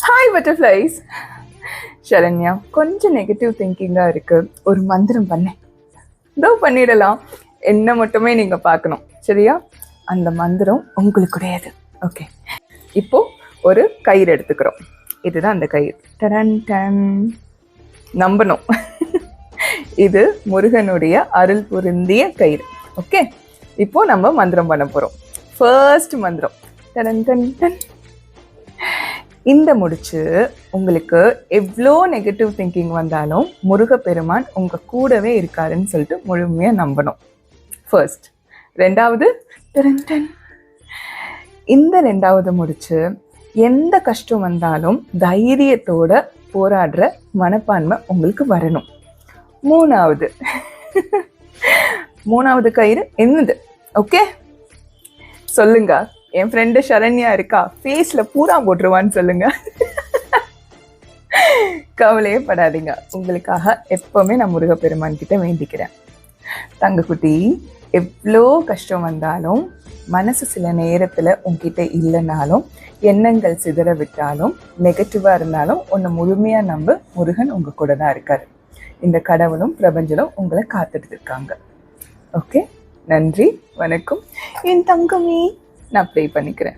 Hi butterflies. Saranya, கொஞ்சம் negative திங்கிங்காக இருக்குது. ஒரு மந்திரம் பண்ணேன், இதோ பண்ணிடலாம். என்ன மட்டுமே நீங்கள் பார்க்கணும், சரியா? அந்த மந்திரம் உங்களுக்குடையது. ஓகே, இப்போது ஒரு கயிறு எடுத்துக்கிறோம். இதுதான் அந்த கயிறு. டடன் டன். நம்பணும், இது முருகனுடைய அருள் பொருந்திய கயிறு. ஓகே, இப்போ நம்ம மந்திரம் பண்ண போகிறோம். ஃபர்ஸ்ட் மந்திரம் டடன் டன் டன். இந்த முடிச்சு உங்களுக்கு எவ்வளோ நெகட்டிவ் திங்கிங் வந்தாலும் முருகப்பெருமான் உங்கள் கூடவே இருக்காருன்னு சொல்லிட்டு முழுமையாக நம்பணும். ஃபர்ஸ்ட். ரெண்டாவது, இந்த ரெண்டாவது முடிச்சு எந்த கஷ்டம் வந்தாலும் தைரியத்தோட போராடுற மனப்பான்மை உங்களுக்கு வரணும். மூணாவது கயிறு என்னது? ஓகே, சொல்லுங்க. என் ஃப்ரெண்டு சரண்யா இருக்கா, ஃபேஸில் பூரா போட்டுருவான்னு சொல்லுங்க. கவலையே படாதீங்க, உங்களுக்காக எப்பவுமே நான் முருகப்பெருமான் கிட்ட வேண்டிக்கிறேன். தங்கக்குட்டி, எவ்வளோ கஷ்டம் வந்தாலும் மனசு சில நேரத்தில் உங்ககிட்ட இல்லைனாலும் எண்ணங்கள் சிதற விட்டாலும் நெகட்டிவாக இருந்தாலும் ஒன்று முழுமையாக நம்ப, முருகன் உங்கள் கூட தான் இருக்கார். இந்த கடவுளும் பிரபஞ்சலும் உங்களை காத்துட்டு இருக்காங்க. ஓகே, நன்றி, வணக்கம் என் தங்கமே. நான் ப்ரே பண்ணிக்கிறேன்.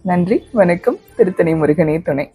நன்றி, வணக்கம். திருத்தணி முருகனே துணை.